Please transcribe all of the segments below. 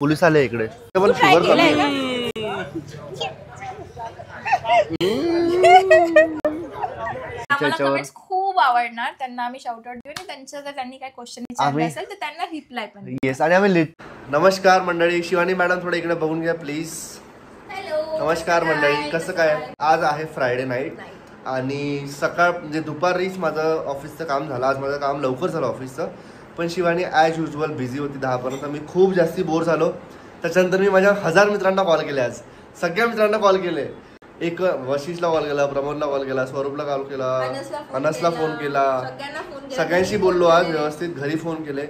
Police आले इकडे पण शुगर कमी खूप आवडणार त्यांना. आम्ही शाउट आउट देऊ आणि त्यांचं जर त्यांनी काय क्वेश्चन विचारले असेल तर त्यांना रिप्लाय पण. येस. आणि आम्ही नमस्कार मंडळी. शिवानी मॅडम थोडं इकडे बघून घ्या प्लीज. नमस्कार मंडळी. कसं काय? आज आहे फ्रायडे नाईट आणि सकाळ म्हणजे दुपारीच माझं ऑफिसचं काम झालं. आज माझं काम लवकर झालं ऑफिसचं. पण शिवानी ॲज युजल बिझी होती 10 पर्यंत. मी खूप जास्ती बोर झालो. त्याच्यानंतर मी माझ्या 1000 मित्रांना कॉल केले. आज सगळ्या मित्रांना कॉल केले. एक वशिषला कॉल केला, प्रमोदला कॉल केला, स्वरूपला कॉल केला, अनसला फोन केला, सगळ्यांशी बोललो. आज व्यवस्थित घरी फोन केले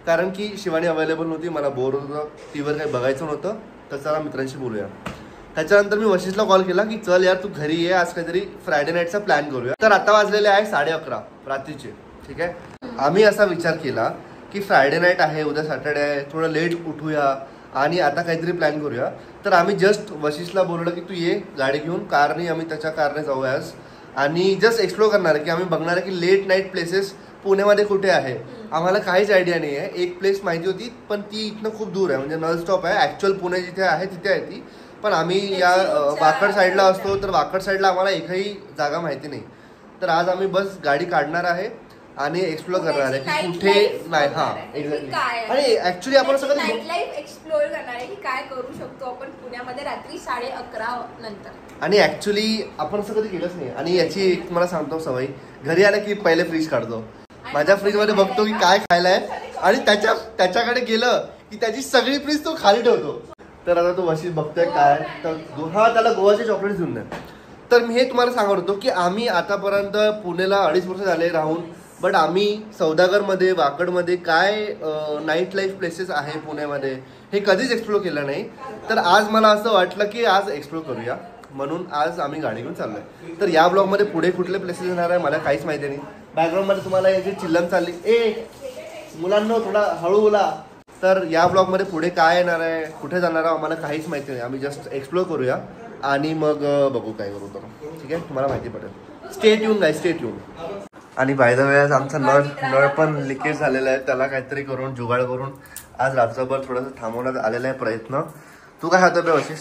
कारण की शिवानी अवेलेबल नव्हती. मला बोर होतं, टीव्हीवर काही बघायचं नव्हतं. तर चला मित्रांशी बोलूया. त्याच्यानंतर मी वशिषला कॉल केला की चल यार तू घरी ये, आज काहीतरी फ्रायडे नाईटचा प्लॅन करूया. तर आता वाजलेले आहे 11:30 रात्रीचे. ठीक आहे. आम्ही असा विचार केला की फ्रायडे नाईट आहे, उद्या सॅटर्डे आहे, थोडं लेट उठूया आणि आता काहीतरी प्लॅन करूया. तर आम्ही जस्ट वशिषला बोललो की तू ये गाडी घेऊन, कारने आम्ही त्याच्या कारने जाऊया आज आणि जस्ट एक्सप्लोर करणार आहे की आम्ही बघणार आहे की लेट नाईट प्लेसेस पुण्यामध्ये कुठे आहे. आम्हाला काहीच आयडिया नाही आहे. एक प्लेस माहिती होती पण ती इथनं खूप दूर आहे, म्हणजे नल स्टॉप आहे. ॲक्च्युअल पुणे जिथे आहे तिथे आहे ती. पण आम्ही या वाकड साईडला असतो तर वाकड साईडला आम्हाला एकही जागा माहिती नाही. तर आज आम्ही बस गाडी काढणार आहे आणि एक्सप्लोर करणार आहे की कुठे नाही. हा एक्झॅक्टली. आणि ऍक्च्युली आपण सगळं नाईट लाईफ एक्सप्लोर करणार आहे की काय करू शकतो आपण पुण्यामध्ये रात्री 11:30 नंतर. आणि ऍक्च्युली आपण असं कधी केलंच नाही. आणि याची एक मला सांगतो सवय, घरी आलं की पहिले फ्रीज काढतो. माझ्या फ्रीज मध्ये बघतो की काय खायला आहे आणि त्याच्याकडे गेलं की त्याची सगळी फ्रीज तो खाली ठेवतो. तर आता तो वशिष बघतोय काय तर हा त्याला गोवाचे चॉकलेट घेऊन द्या. तर मी हे तुम्हाला सांगत होतो की आम्ही आतापर्यंत पुण्याला 2.5 वर्ष झाले राहून, बट आम्ही सौदागरमध्ये वाकडमध्ये काय नाईट लाईफ प्लेसेस आहे पुण्यामध्ये हे कधीच एक्सप्लोर केलं नाही. तर आज मला असं वाटलं की आज एक्सप्लोर करूया म्हणून आज आम्ही गाडी घेऊन चाललोय. तर या ब्लॉगमध्ये पुढे कुठले प्लेसेस येणार आहे मला काहीच माहिती नाही. बॅकग्राऊंडमध्ये तुम्हाला याची चिल्लम चालली, मुलांना थोडा हळू बोला. तर या ब्लॉगमध्ये पुढे काय येणार आहे, कुठे जाणार आहे आम्हाला काहीच माहिती नाही. आम्ही जस्ट एक्सप्लोर करूया आणि मग बघू काय करू. तर ठीक आहे, तुम्हाला माहिती पडेल. Stay tune guys, stay tune. आणि बाय द वे आज आमचा नळ पण लिकेज झालेला आहे. त्याला काहीतरी करून जुगाड करून आज रात्रभर थोडंसं थांबवण्यात आलेला आहे प्रयत्न. तू काय खातो बे वशिष?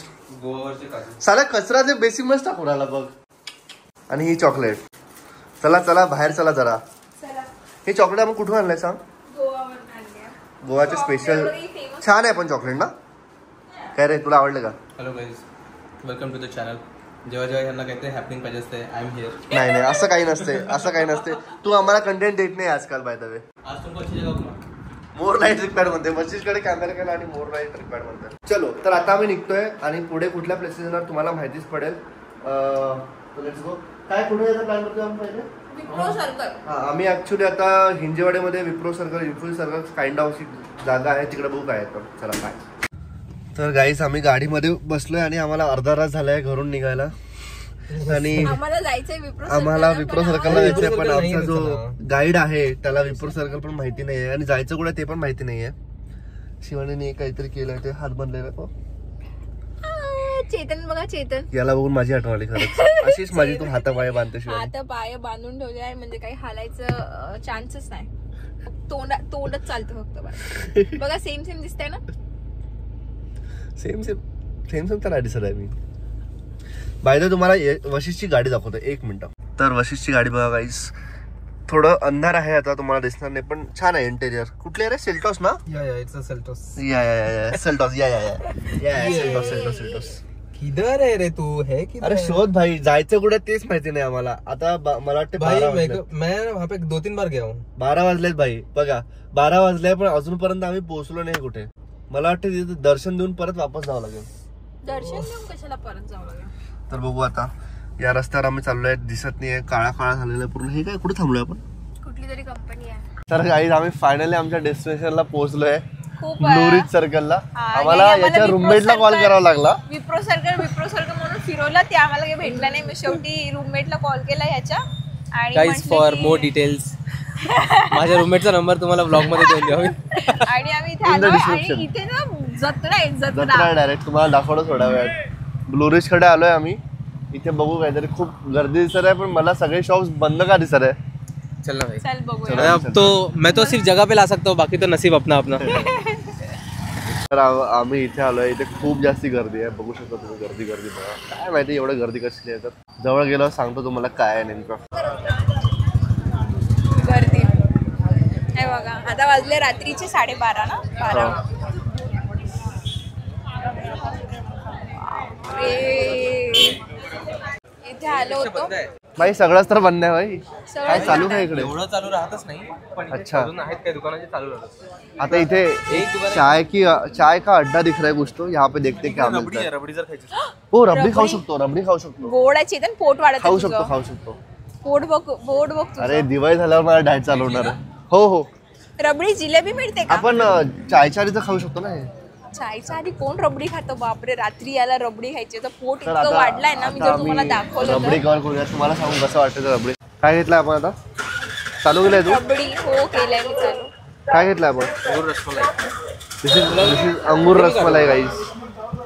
साला कचराचे बेसिकच टाकून आला बघ. आणि ही चॉकलेट. चला चला बाहेर चला जरा. हे चॉकलेट आपण कुठून आणलंय सांग? गोवाचे स्पेशल. छान आहे पण चॉकलेट ना. काय रे तुला आवडलं का? Hello guys, welcome to the channel. जेव्हा जेव्हा यांना काहीतरी हॅपनिंग पाहिजे असते, आय एम हिअर. नाही नाही असं काही नसते, असं काही नसते. तू आम्हाला कंटेंट देत नाही आजकाल. बाय द वे आज तुमको अच्छी जगह मोर लाईट रिक्वायर्ड म्हणते. वशिषकडे कॅमेरा केला आणि मोर लाईट रिक्वायर्ड म्हणते. चलो तर आता आम्ही निघतोय आणि पुढे कुठल्या प्लेसेस येणार तुम्हाला माहितीच पडेल. Let's go. काय कुठे यायचा प्लॅन करतोय आम्ही पहिले? विप्रो सर्कल. हा आम्ही ऍक्च्युली आता हिंजेवाडीमध्ये विप्रो सर्कल, इन्फुल सर्कल काइंड ऑफ अशी जागा आहे तिकडे बघू काय आहे. चला बाय. तर गाईस आम्ही गाडीमध्ये बसलोय आणि आम्हाला अर्धा तास झालाय घरून निघायला आणि आम्हाला जायचंय विप्रो सर्कलला जायचंय. पण आमचा जो गाईड आहे त्याला विप्रो सर्कल पण माहिती नाहीये आणि जायचं कुठे ते पण माहिती नाहीये. शिवानीने काहीतरी केलंय, ते हात बांधलेला. चेतन बघा, चेतन. याला बघून माझी आठवण आली खरंच. अशीच माझी तू हाता पाय बांधते. हात पाय बांधून ठेवले आहे म्हणजे काही हालायचं चान्सच नाही. तोंडच चालतं फक्त. बघा सेम सेम दिसतंय ना. सेम सेम तर नाही दिसत आहे मी. बाय द वे तुम्हाला वशिषची गाडी दाखवतो 1 मिनिट. तर वशिषची गाडी बघा गाईस. थोडं अंधार आहे आता तुम्हाला दिसणार नाही पण छान आहे इंटेरियर. कुठले रे? सेल्टॉस ना? It's Seltos. सेल्टॉस. सेल्टॉस. किधर आहे रे तू? है किधर? अरे शोध भाई, जायचं कुठे तेच माहिती नाही आम्हाला. आता मला वाटतं मैं वहाँ पे 2-3 बार गया हूँ. 12 वाजलेत भाई. बघा 12 वाजले पण अजूनपर्यंत आम्ही पोहोचलो नाही कुठे. मला वाटतं तिथे दर्शन देऊन परत वापस जावं लागेल. दर्शन देऊन कशाला परत जावं लागेल? तर बघू आता. या रस्त्यावर आम्ही चाललोय, दिसत नाहीये, काळा काळा झालेला पूर्ण. हे काय कुठे थांबलोय आपण? कुठली तरी कंपनी आहे. तर गाईज आम्ही फायनली आमच्या डेस्टिनेशनला पोहोचलोय, ब्लू रिच सर्कलला. आम्हाला याच्या रूममेटला कॉल करावा लागला. विप्रो सर्कल म्हणून फिरवला, ते आम्हाला काही भेटला नाही. मी शेवटी रूममेटला कॉल केला ह्याच्या. आणि गाईज फॉर मोर डिटेल्स माझ्या रूममेटचा नंबर तुम्हाला ब्लॉग मध्ये देऊन द्यावी. आणि आम्ही इथे आलो आणि इथे ना जत्रा डायरेक्ट तुम्हाला दाखवतो थोड्या वेळात. ब्लू रिच कडे आलोय आम्ही. इथे बघू काहीतरी खूप गर्दी दिसत आहे पण मला सगळे शॉप्स बंद का दिसत आहे. चल ना भाई, चल बघूया. अब तो मैं तो सिर्फ जगह पे ला सकता हूँ, बाकी तो नसीब अपना अपना. तर आम्ही इथे आलोय. इथे खूप जास्ती गर्दी आहे, बघू शकता तुम्ही. गर्दी बघा. काय माहिती एवढं गर्दी कसली आहे. तर जवळ गेलो सांगतो तुम्हाला काय आहे नेमकं गर्दी. हे बघा आता वाजले रात्रीचे 12:30 ना. 12. इथे आलो होतो भाई. सगळंच तर बंद आहे भाई. काय चालू आहे इकडे? एवढं चालू राहतच नाही पण अच्छा. आहेत काही दुकानाचे चालू राहतात. आता इथे चाय का अड्डा दिख रहा है कुछ तो. यहाँ पे देखते क्या मिलता है. रबडी जर खायची हो रबडी खाऊ शकतो. रबडी खाऊ शकतो. गोडाची आहे पोट वाढत खाऊ शकतो. पोट बघ. अरे दिवाळी झाल्यावर मला डाएट चालू होणार आहे. हो. रबडी जिलेबी मिळते का? आपण चायच्या आधी तर खाऊ शकतो ना. हे चायच्या आधी कोण रबडी खातो? बापरे, रात्री याला रबडी खायची तर पोट तर इतकं वाढलाय ना. मी जर तुम्हाला दाखवलं रबडी कव्हर करूया. तुम्हाला सांगू कसं वाटतं रबडी. काय घेतलं आपण आता? चालू केलंय तू? रबडी हो केलंय मी चालू. काय घेतलं आपण? अंगूर रसमलाई. दिस इज अंगूर रसमलाई गाईस.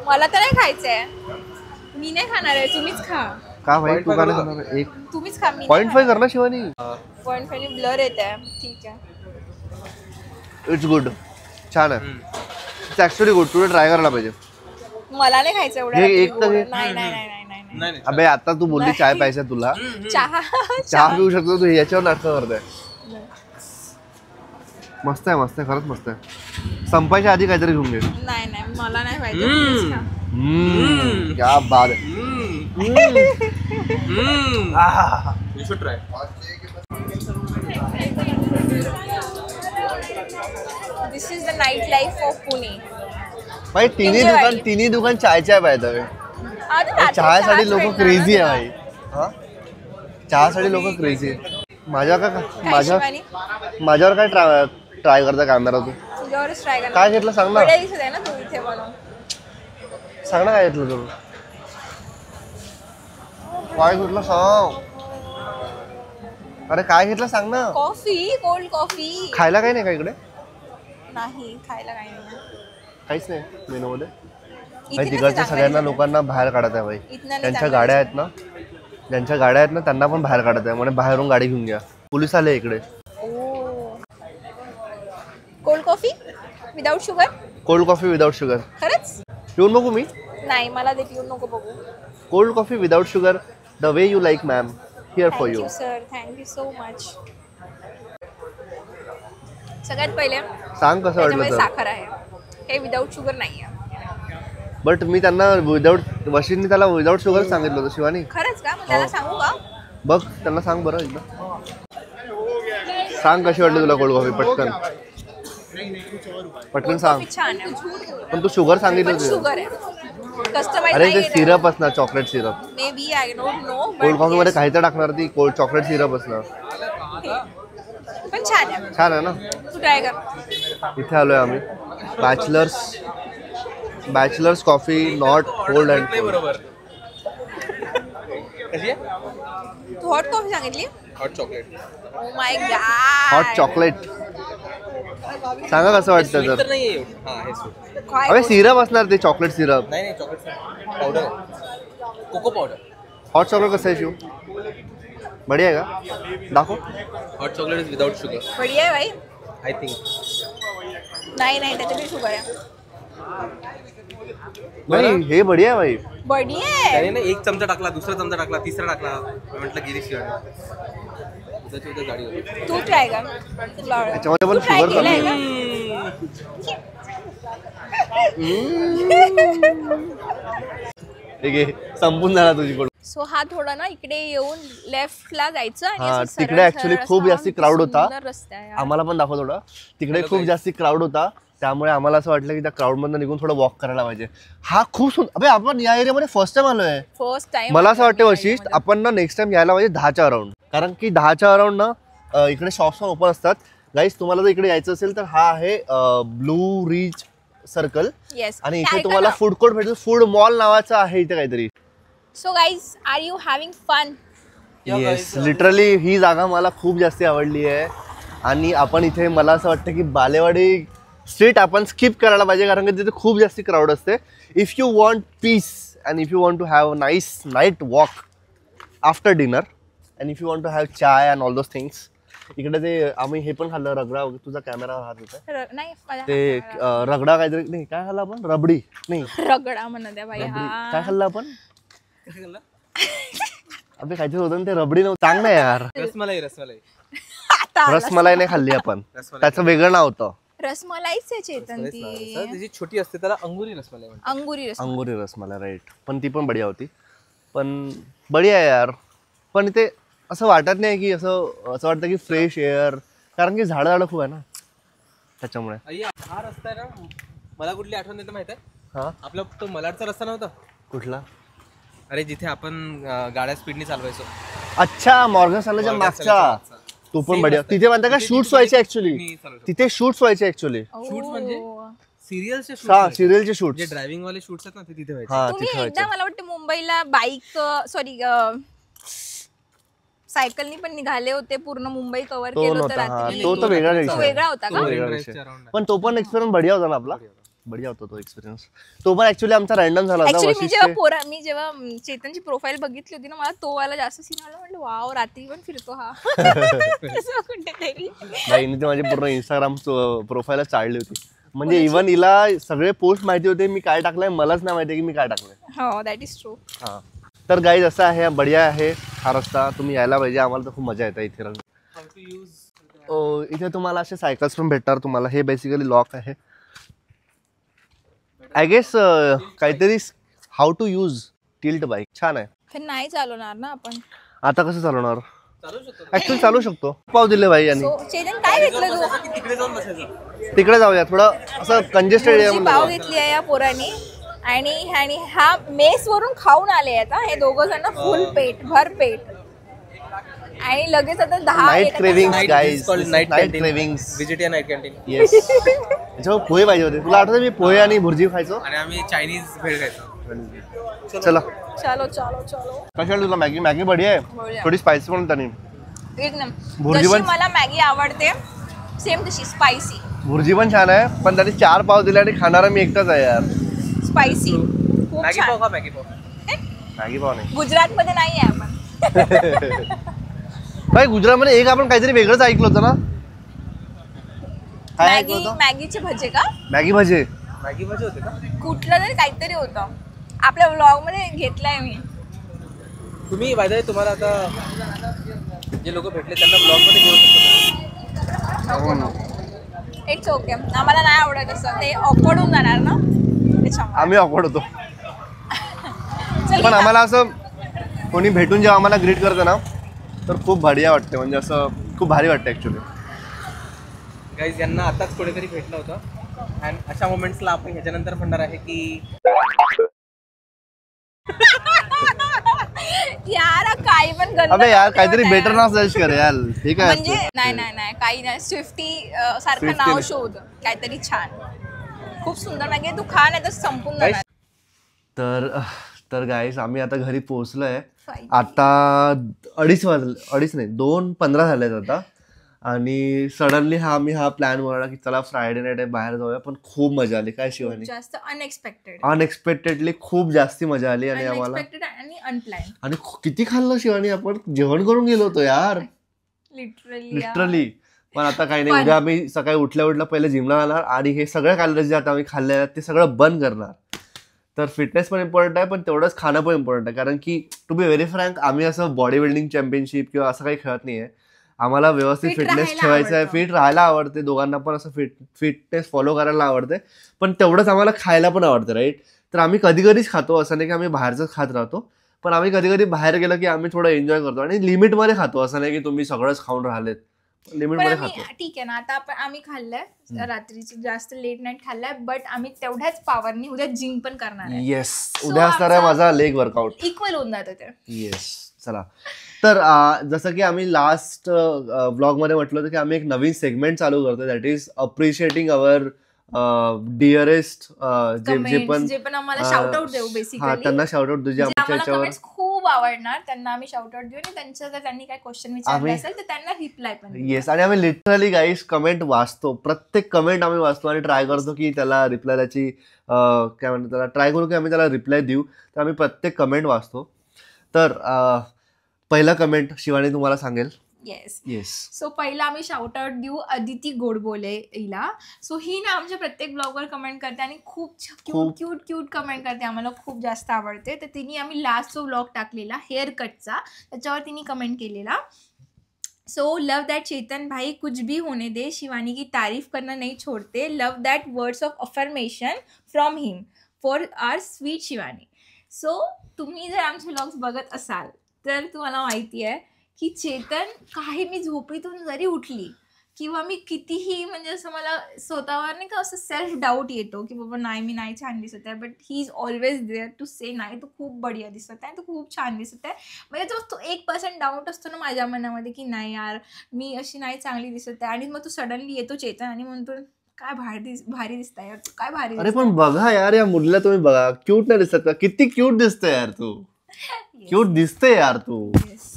मला तर नाही खायचंय. मी नाही खाणार आहे, तुम्हीच खा. का भाई तू का नाही खाणार? एक तुम्हीच खा. मी 0.5 कर ना शिवानी. 0.5 ब्लर येत आहे. ठीक आहे. It's good. छान आहे. It's actually good. तुला ट्राय करायला पाहिजे. मला नाही खायचं एवढं. हे एक तर घे. नाही. अबे आता तू बोलली चाय पाहिजे तुला. चहा पिऊ शकतो तू. याच्यावर नाटक करताय. मस्त आहे खरंच मस्त आहे. संपायच्या आधी काहीतरी घेऊन घे. नाही मला नाही पाहिजे. क्या बात आहे. You should try. This is the night life of Pune. भाई तिन्ही दुकान चायच्या पाहिजे. चहासाठी लोक क्रेझी आहे भाई. हा चहासाठी लोक क्रेझी आहे. माझ्यावर काय ट्राय करता कॅमेरा तू? तुझ्यावरच ट्राय कर. काय घेतलं सांग ना. दिसत आहे ना तू इथे बनव. सांग ना काय घेतलं तू? काय घेतलं सांग. अरे काय घेतलं सांग ना. Coffee, cold coffee. खायला काही नाही का इकडे? नाही खायला काही नाही. काहीच नाही मेनू मध्ये. इथे तिकडच्या सगळ्यांना लोकांना बाहेर काढत आहे भाई. त्यांच्या गाड्या आहेत ना, ज्यांच्या गाड्या आहेत ना त्यांना पण बाहेर काढत आहे. म्हणजे बाहेरून गाडी घेऊन घ्या. पोलीस आले इकडे. Cold coffee without sugar. Cold coffee without sugar. खरंच पिऊन बघू मी. नाही मला ते पिऊन नको बघू. Cold coffee without sugar the way you like ma'am. Here for you. Sir thank you so much. सगळ्यात पहिले सांग कसं वाटलं. साखर आहे, हे विदाउट शुगर नाही आहे. बट मी त्यांना विदाउट वशींनी त्याला विदाउट शुगर सांगितलं होतं शिवानी. खरंच का? मग त्याला सांगू का? बघ त्यांना सांग बरं एकदा. सांग कशी वाटली तुला कोल्ड कॉफी. पटकन सांग. छान आहे पण तू शुगर सांगितलं होतं. शुगर आहे कस्टमाइज. अरे ते सिरप असणार, chocolate syrup. Maybe I don't know. Cold coffee मध्ये काहीतरी टाकणार ती चॉकलेट सिरप असणार. पण छान आहे ना. तू ट्राय कर. इथे आलोय आम्ही. Bachelors coffee not cold and cold. तू हॉट कॉफी सांगितली. Hot chocolate. Oh my god. Hot chocolate. सांगा कसं वाटतं तर. अरे सिरप असणार ते चॉकलेट सिरप. नाही chocolate powder, cocoa powder. Hot chocolate कसं आहे शिव? बढिया आहे का? दाखव. Hot chocolate is without sugar. बढिया आहे भाई. I think. नाही त्याच्यात शुगर आहे. नाही हे बढिया आहे भाई. बढिया आहे. त्याने ना एक चमचा टाकला, दुसरा चमचा टाकला, तिसरा टाकला. म्हटलं गेली शिवाय गाडी होती. तू ट्राय कर. त्याच्यामध्ये पण शुगर कमी आहे. ठीक आहे संपून झाला तुझी कोल्ड. सो हा थोडा ना इकडे येऊन लेफ्टला जायचं आणि तिकडे ऍक्च्युली खूप जास्ती क्राऊड होता. आम्हाला पण दाखव थोडं. तिकडे खूप जास्ती क्राऊड होता त्यामुळे आम्हाला असं वाटलं की त्या क्राऊड मधून निघून थोडं वॉक करायला पाहिजे. हा खूप सुंदर. अबे आपण या एरियामध्ये फर्स्ट टाइम आलोय. First time. मला असं वाटतं वशिष्ठ आपण ना नेक्स्ट टाइम यायला पाहिजे 10च्या अराउंड. कारण की 10च्या अराउंड ना इकडे शॉप्स पण ओपन असतात. गाईस तुम्हाला जर इकडे यायचं असेल तर हा आहे ब्लू रिच सर्कल. आणि इथे तुम्हाला फूड कोर्ट भेटेल. फूड मॉल नावाचं आहे इथे काहीतरी. So guys are you having fun? Yes literally ही जागा मला खूप जास्त आवडली आहे. आणि आपण इथे मला असं वाटतं की बालेवाडी स्ट्रीट आपण स्किप करायला पाहिजे कारण की तिथे खूप जास्त क्राऊड असते. If you want peace and if you want to have nice night walk after dinner and if you want to have chai and all those things इकडे ते आम्ही हे पण खाल्लं रगडा वगैरे. तुझा कॅमेरा हात होता नाही मला ते रगडा काहीतरी नाही काय खाल्लं आपण रबडी नाही रगडा म्हणा द्या बाई रबडी हा. काय खाल्लं आपण कसं केलं? आपले काहीतरी होतं ना ते रबडी नव्हतं चांग नाही यार रसमलाई आता आला. रसमलाई नाही खाल्ली आपण रसमलाई. त्याचं वेगळं नाव होतं रसमलाईच आहे चेतन ती जी छोटी असते त्याला अंगुरी रसमलाई म्हणतात. अंगुरी रस अंगुरी रसमलाई राईट पण ती पण बढिया होती पण बढिया आहे यार पण ते असं वाटत नाही की असं वाटतं की फ्रेश एअर कारण की झाडं खूप आहे ना त्याच्यामुळे अय्या, हा रस्ता आहे ना मला कुठली आठवण येते माहिती आहे हा आपला तो मलाडचा रस्ता नव्हता कुठला अरे जिथे आपण गाड्या स्पीडने चालवायचो अच्छा मॉर्गन सॅलच्या मागचा तो पण बढिया तिथे म्हणता का शूट्स व्हायचे ऍक्च्युली तिथे शूट्स व्हायचे ऍक्च्युली शूट्स म्हणजे सिरियलचे हा सिरियलचे शूट्स जे ड्रायव्हिंग वाले शूट्स आहेत ना ते तिथे व्हायचे हा तुम्ही तिथे एकदा मला वाटतं मुंबईला बाईक सॉरी सायकलनी पण निघाले होते पूर्ण मुंबई कव्हर तो केलं होतं नव्हता हा रात्री तो तर वेगळा तो विषय वेगळा होता का तो वेगळा Marine विषय Driveच्या around पण तो पण एक्सपिरियन्स बढिया होता ना आपला बढिया होता तो एक्सपिरियन्स तो पण ऍक्च्युली आमचा रॅन्डम झाला होता ऍक्च्युली वशिष्ठ मी जेव्हा चेतनची प्रोफाईल बघितली होती ना मला तो वाला जास्त सीन आला म्हटलं वाव रात्री पण फिरतो हा असं कुठेतरी नाही ते माझी पूर्ण इंस्टाग्राम प्रोफाईलच चालली होती म्हणजे इव्हन हिला सगळे पोस्ट माहिती होते मी काय टाकलंय मलाच नाही माहिती की मी काय टाकलंय हो दॅट इज ट्रू हा तर गाईज असं आहे बढिया आहे हा रस्ता तुम्ही यायला पाहिजे आम्हाला तर खूप मजा येते इथे इथे तुम्हाला असे सायकल्स पण भेटणार तुम्हाला हे बेसिकली लॉक आहे आय गेस काहीतरी how to use tilt bike छान आहे हे नाही चालवणार ना आपण आता कसं चालवणार चालू शकतो ऍक्च्युली चालू शकतो पाव दिले भाई यांनी So, चेतन काय घेतलं तू तिकडे जाऊन बसायचं तिकडे जाऊया थोडं असं कंजेस्टेड भुर्जी एरिया पाव घेतली आहे या पोरांनी आणि हा मेस वरून खाऊन आले आहेत हा. हे दोघं जण फुल पेट भर पेट आणि लगेच आता 10 नाईट येतात. Cravings guys night night cravings visit या नाईट कॅन्टीन येस त्याच्यावर पोहे पाहिजे होते तुला आठवतं मी पोहे आणि भुर्जी खायचो आणि आम्ही चायनीज भेळ खायचो चला चलो चलो चलो कशाला तुला मॅगी मॅगी बढिया आहे बढिया. थोडी स्पायसी पण त्याने एक ना भुर्जी जशी पण- मला मॅगी आवडते सेम तशी स्पायसी भुर्जी पण छान आहे पण त्याने 4 पाव दिले आणि खाणारा मी एकटाच आहे यार स्पायसी खूप मॅगी पाव छान खा मॅगी पाव मॅगी पाव नाही गुजरात मध्ये नाही आहे आपण भाई गुजरातमध्ये एक आपण काहीतरी वेगळंच ऐकलं होतं ना काय ऐकलं होतं मॅगीचे भजे का मॅगी भजे मॅगी भाजी होते का कुठलं तरी काहीतरी होतं आपल्या व्लॉग मध्ये घेतलाय मी तुम्ही वायदा तुम्हाला आता जे लोक भेटले त्यांना ब्लॉग मध्ये घेऊ शकतो इट्स ओके आम्हाला नाही आवडत असं ते ऑकवर्ड होऊन जाणार ना त्याच्यामुळे आम्ही ऑकवर्ड होतो चल पण घे आम्हाला असं कोणी भेटून जेव्हा आम्हाला ग्रीट करतं ना तर खूप बढिया वाटते म्हणजे असं खूप भारी वाटतं ऍक्च्युली गाईज यांना आताच कोणीतरी भेटलं होतं आणि अशा मोमेंट्सला आपण ह्याच्यानंतर म्हणणार आहे की यार काही पण गंध अबे यार नको काहीतरी देऊ बेटर त्याला. ना सर्च कर यार हे काय म्हणजे असतं? नाही काही नाही स्विफ्टी सारखं Swifty नाव नाही. शोध काहीतरी छान खूप सुंदर मॅगी तू खा नाही तर संपून जाणार तर गाईस आम्ही आता घरी पोहोचलोय Fine. आता 2:30 नाही 2:15 झालेत आता आणि सडनली आम्ही हा प्लॅन बनवला की चला फ्रायडे नाईट आहे बाहेर जाऊया पण खूप मजा आली काय शिवानी जास्त अनएक्सपेक्टेड अनएक्सपेक्टेडली खूप जास्ती मजा आली आणि आम्हाला अनएक्सपेक्टेड आणि अनप्लॅन आणि किती खाल्लं शिवानी आपण जेवण करून गेलो होतो यार लिटरली पण आता काही नाही पण- उद्या आम्ही सकाळी उठल्या पहिले जिमला जाणार आणि हे सगळं कॅलरीज जे आता आम्ही खाल्ले आहेत ते सगळं बंद करणार तर फिटनेस पण इम्पॉर्टंट आहे पण तेवढंच खाणं पण इम्पॉर्टंट आहे कारण की टू बी व्हेरी फ्रँक आम्ही असं बॉडी बिल्डिंग चॅम्पियनशिप किंवा असं काही खेळत नाहीये आम्हाला व्यवस्थित Fit फिटनेस राहायला ठेवायचं आहे आवडतं. फिट राहायला आवडते दोघांना पण असं फिटनेस फॉलो करायला आवडते पण तेवढंच आम्हाला खायला पण आवडतं राईट तर आम्ही कधी कधीच खातो असं नाही की आम्ही बाहेरच खात राहतो पण आम्ही कधी कधी बाहेर गेलो की आम्ही थोडं एन्जॉय करतो आणि लिमिटमध्ये खातो असं नाही की तुम्ही सगळंच खाऊन राहिलेत पण लिमिटमध्ये आम्ही खातो ठीक आहे ना आता आम्ही खाल्लंय रात्रीची जास्त लेट नाईट खाल्लाय बट आम्ही तेवढ्याच पॉवरनी उद्या जिम पण करणार आहे येस So उद्या असणार आहे आमचा- माझा लेग वर्कआउट इक्वल होऊन जातं ते येस चला तर जसं की आम्ही लास्ट ब्लॉगमध्ये म्हटलं होतं की आम्ही एक नवीन सेगमेंट चालू करतो that is appreciating our dearest Comments, जे पण आम्हाला shout out देऊ basically. त्यांना शाउट आउट तुझ्या आमच्या आम्हाला याच्यावर कमेंट्स खूप आवडणार त्यांना आम्ही शाउट आउट देऊ आणि त्यांचं जर त्यांनी काय क्वेश्चन विचारले आम्ही- असेल तर त्यांना रिप्लाय पण देऊ. येस आणि आम्ही लिटरली गाईस कमेंट वाचतो प्रत्येक कमेंट आम्ही वाचतो आणि ट्राय करतो की त्याला रिप्लाय त्याची काय म्हणतात त्याला ट्राय करू की आम्ही त्याला रिप्लाय देऊ तर आम्ही प्रत्येक कमेंट वाचतो तर पहिला कमेंट शिवानी तुम्हाला सांगेल येस. येस. सो पहिला आम्ही शाउट आउट देऊ अदिती गोडबोले हिला. सो ही ना आमच्या प्रत्येक ब्लॉगवर कमेंट करते आणि खूप क्यूट कमेंट करते, आम्हाला खूप जास्त आवडते. तर तिने आम्ही लास्ट जो ब्लॉग टाकलेला हेअर कटचा, त्याच्यावर तिने कमेंट केलेला, सो लव दैट चेतन भाई, कुछ भी होने दे, शिवानी की तारीफ करना नहीं छोड़ते, love that words of affirmation from him for our sweet Shivani. So तुम्ही जर आमचे व्लॉग्स बघत असाल तर तुम्हाला माहिती आहे की चेतन काही, मी झोपेतून जरी उठली किंवा मी कितीही म्हणजे असं मला स्वतःवर नाही का असं सेल्फ डाऊट येतो की बाबा नाही मी नाही छान दिसत आहे, but he is always there to say नाही तू खूप बढिया दिसत आहे, तू खूप छान दिसत आहे. म्हणजे तो 1% डाऊट असतो ना माझ्या मनामध्ये की नाही यार मी अशी नाही चांगली दिसत आहे, आणि मग तो सडनली येतो चेतन आणि म्हणतो काय भारी दिसत आहे यार तू, काय भारी. अरे पण बघा यार या मुलीला तुम्ही बघा, क्यूट नाही दिसत का? किती क्यूट दिसते यार तू, क्यूट दिसते यार तू.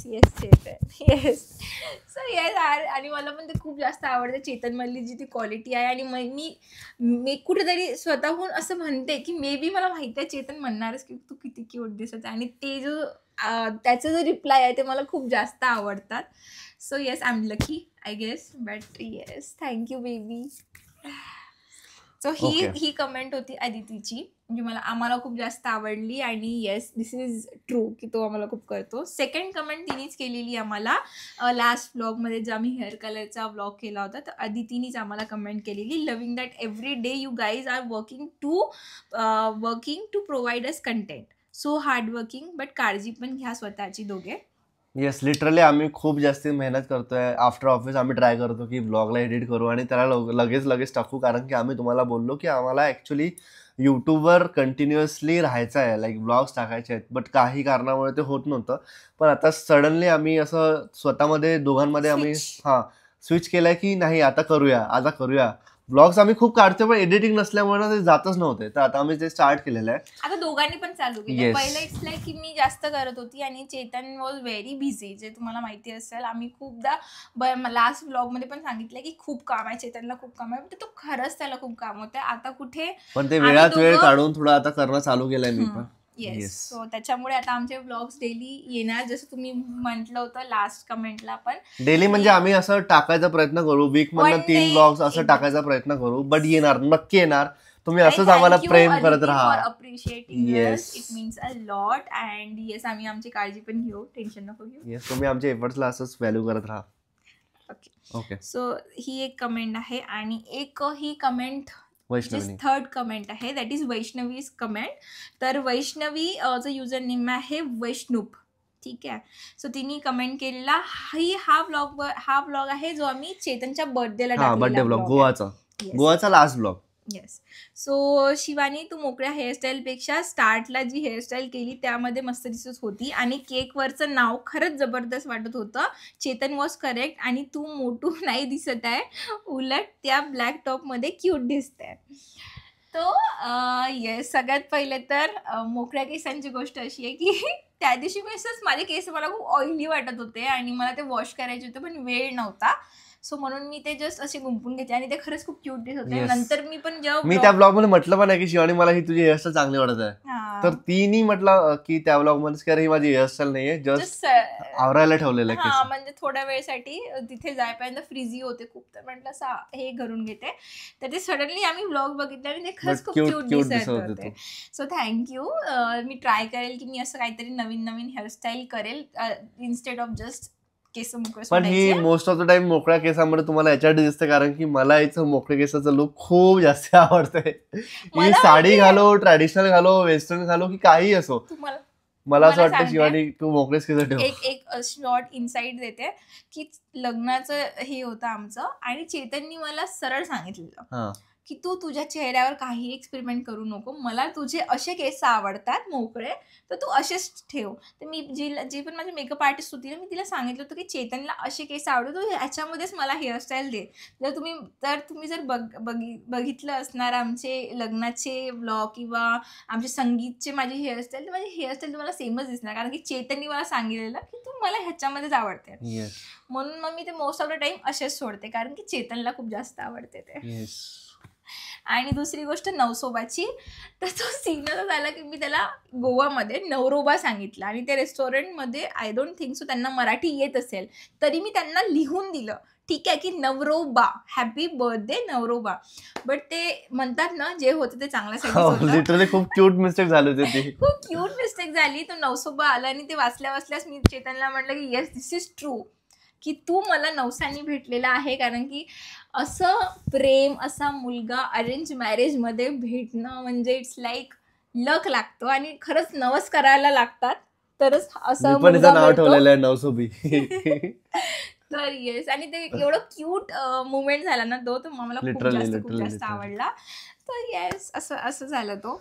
Yes Chetan, yes. So yes यार, आणि मला पण ते खूप जास्त आवडतं चेतन मधली जी ती क्वालिटी आहे. आणि मी कुठेतरी स्वतःहून असं म्हणते की मे बी मला माहिती आहे चेतन म्हणणारच की तू किती क्यूट दिसत आहे, आणि ते जो त्याचं जो रिप्लाय आहे ते मला खूप जास्त आवडतात. So yes I am lucky I guess, but yes thank you baby. So ही कमेंट होती अदितीची, म्हणजे आम्हाला खूप जास्त आवडली, आणि येस दिस इज ट्रू की तो आम्हाला खूप करतो. सेकंड कमेंट तिनेच केलेली आम्हाला लास्ट ब्लॉगमध्ये, जो आम्ही हेअर कलरचा ब्लॉग केला होता, तर अदितीनीच आम्हाला कमेंट केलेली, loving that every day you guys are working to provide us content, so hardworking, but काळजी पण घ्या स्वतःची दोघे. येस, लिटरली आम्ही खूप जास्त मेहनत करतोय. आफ्टर ऑफिस आम्ही ट्राय करतो की ब्लॉगला एडिट करू आणि त्याला लगेच टाकू, कारण की आम्ही तुम्हाला बोललो की आम्हाला ॲक्च्युली यूट्यूबवर कंटिन्युअसली राहायचं आहे, लाईक ब्लॉग्स टाकायचे आहेत, बट काही कारणामुळे ते होत नव्हतं. पण आता सडनली आम्ही असं स्वतःमध्ये दोघांमध्ये आम्ही स्विच केलंय की नाही आता करूया ब्लॉग्स. आम्ही खूप काढतो पण एडिटिंग नसल्यामुळे ते जातच नव्हते, तर आता आम्ही ते स्टार्ट केलेलं आहे. आता दोघांनी पण चालू केलं. पहिलं इट्स लाईक की मी जास्त करत होती आणि चेतन वॉज व्हेरी बिझी, जे तुम्हाला माहिती असेल. आम्ही खूपदा लास्ट ब्लॉगमध्ये पण सांगितलं की खूप काम आहे चेतनला, खूप काम आहे, तो खरंच त्याला खूप काम होतं. आता कुठे पण ते वेळात वेळ काढून थोडं आता करणं चालू केलंय मी पण. येस. सो त्याच्यामुळे आता आमचे व्लॉग्स डेली येणार, जसं तुम्ही म्हटलं होतं लास्ट कमेंटला पण. डेली म्हणजे आम्ही असं टाकायचा प्रयत्न करू, वीक मधनं 3 ब्लॉग्स असं टाकायचा प्रयत्न करू, बट येणार, नक्की येणार. तुम्ही असंच आम्हाला प्रेम करत राहा. Appreciating us, it means a lot. And yes आम्ही आमची काळजी पण घेऊ, टेन्शन नको घेऊ. येस, तुम्ही आमच्या एफर्ट्सला असंच व्हॅल्यू करत राहा. ओके. सो ही एक कमेंट आहे, आणि एक ही कमेंट थर्ड कमेंट आहे, दॅट इज वैष्णवीज कमेंट. तर वैष्णवीचं युजर नेम आहे वैष्णूप, ठीक आहे. सो तिने कमेंट केलेला हा ब्लॉग आहे जो आम्ही चेतनच्या बर्थडेला टाकलेला बर्थडे ब्लॉग, गोवाचा last blog. Yes. So Shivani तू मोकळ्या हेअरस्टाईलपेक्षा स्टार्टला जी हेअरस्टाईल केली त्यामध्ये मस्त दिसत होती, आणि केकवरचं नाव खरंच जबरदस्त वाटत होतं. चेतन वॉज करेक्ट, आणि तू मोठू नाही दिसत आहे, उलट त्या ब्लॅक टॉपमध्ये क्यूट दिसते. तो येस, सगळ्यात पहिले तर मोकळ्या केसांची गोष्ट अशी आहे की त्या दिवशी मी असंच, माझे केस मला खूप ऑइली वाटत होते आणि मला ते वॉश करायचे होते पण वेळ नव्हता. सो म्हणून मी ते जस्ट असे गुंपून घेते, आणि ते खरंच खूप क्यूट दिसत होते. नंतर मी पण जेव्हा मी त्या ब्लॉग मध्ये म्हटलं पण आहे की शिवानी मला ही तुझी हेअरस्टाईल चांगली वाटत आहे, तर तिने म्हटलं की त्या ब्लॉग मध्ये ही माझी हेअरस्टाईल नाहीये, जस्ट आवरायला ठेवलेलं आहे. म्हणजे थोड्या वेळसाठी तिथे जायपर्यंत फ्रीजी होते खूप, तर म्हटलं हे घरून घेते. तर ते सडनली आम्ही ब्लॉग बघितले आणि ते खरंच खूप क्यूट दिसत होते. So thank you. मी ट्राय करेल की मी असं काहीतरी नवीन हेअरस्टाईल करेल इन्स्टेड ऑफ जस्ट केस मोकळे. पण ही मोस्ट ऑफ द टाइम मोकळ्या केसामध्ये तुम्हाला याच्यासाठी दिसते, कारण की मला याचं मोकळ्या केसाचं लुक खूप जास्त आवडतंय. ही साडी घालो, ट्रॅडिशनल घालो, वेस्टर्न घालो की काही असो, मला असं वाटतं शिवानी तू मोकळेच केस ठेव. एक शॉर्ट इनसाइट देते की लग्नाचं हे होतं आमचं, आणि चेतननी मला सरळ सांगितलेलं की तू तुझ्या चेहऱ्यावर काही एक्सपेरिमेंट करू नको, मला तुझे असे केस आवडतात मोकळे, तर तू असेच ठेव. तर मी जी पण माझी मेकअप आर्टिस्ट होती ना, मी तिला सांगितलं होतं की चेतनला असे केस आवडतात, तर ह्याच्यामध्येच मला हेअरस्टाईल दे. तुम्ही जर बघितलं असणार आमचे लग्नाचे ब्लॉग किंवा आमचे संगीतचे माझी हेअरस्टाईल, तर माझी हेअरस्टाईल तुम्हाला सेमच दिसणार, कारण की चेतननी मला सांगितलेलं की तू मला ह्याच्यामध्येच आवडते. म्हणून मग मी ते मोस्ट ऑफ द टाइम असेच सोडते, कारण की चेतनला खूप जास्त आवडते ते. आणि दुसरी गोष्ट नवसोबाची. तर तो सीन असं झाला की मी त्याला गोवामध्ये नवरोबा सांगितलं आणि ते रेस्टॉरंटमध्ये आय डोंट थिंक सो त्यांना मराठी येत असेल, तरी मी त्यांना लिहून दिलं ठीक आहे की नवरोबा, हॅपी बर्थडे नवरोबा. बट ते म्हणतात ना जे होतं ते चांगल्यासाठी लिटरली खूप क्यूट मिस्टेक झाली होती ती. खूप क्यूट मिस्टेक झाली. तो नवसोबा आला आणि ते वाचल्याच मी चेतनला म्हटलं की येस दिस इज ट्रू की तू मला नवसानी भेटलेला आहे. कारण की असं प्रेम, असा मुलगा अरेंज मॅरेजमध्ये भेटणं म्हणजे इट्स लाईक लक लागतो आणि खरंच नवस करायला लागतात तरच असं मुलगा नाव ठेवलेलं आहे नवसोबी. तर येस, आणि ते एवढं क्यूट मुवमेंट झाला ना तो मला खूप जास्त आवडला. तर येस असं झालं तो.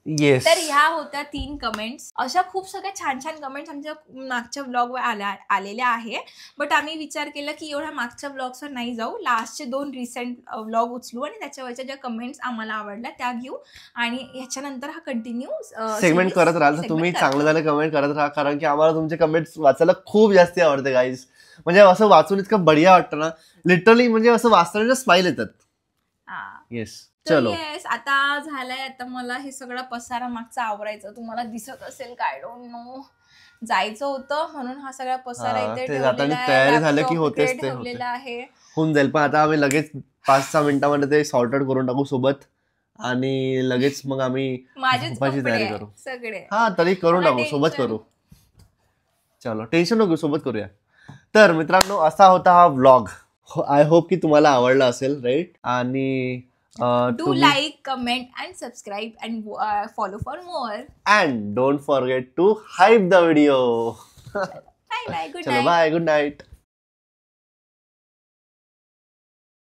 येस. तर ह्या होत्या 3 कमेंट्स. अशा खूप सगळ्या छान छान कमेंट्स आमच्या मागच्या ब्लॉगवर आलेल्या आहे. बट आम्ही विचार केला की एवढ्या मागच्या ब्लॉग्सवर नाही जाऊ, लास्टचे 2 रिसेंट ब्लॉग उचलू आणि त्याच्यावरच्या ज्या कमेंट्स आम्हाला आवडल्या त्या घेऊ आणि ह्याच्यानंतर हा कंटिन्यू सेगमेंट करत राहाल. तुम्ही चांगलं झालं कमेंट करत राहा, कारण की आम्हाला तुमचे कमेंट्स वाचायला खूप जास्त आवडते गाईज. म्हणजे असं वाचून इतकं बढिया वाटतं ना, लिटरली म्हणजे असं वाचताना स्माईल येतात. येस चलो. येस, आता झालंय. आता मला हे सगळं पसारा मागचा आवरायचं. तुम्हाला दिसत असेल का आय डोंट नो. जायचं होतं म्हणून हा सगळा पसारा इथे तयारी झालं की होतेच ते ठेवलेला आहे. होऊन जाईल. पण आता आम्ही लगेच 5-6 मिनिटांमध्ये ते सॉर्ट आउट करून टाकू सोबत आणि लगेच मग आम्ही झोपायची तयारी करू सगळे. हा तरी करून टाकू, सोबत करू. चलो टेन्शन नको, सोबत करूया. तर मित्रांनो असा होता हा व्लॉग. आय होप की तुम्हाला आवडला असेल, राईट. आणि do like, comment and subscribe and follow for more. And don't forget to hype the video. Bye bye, good Chalo, night. bye, good night.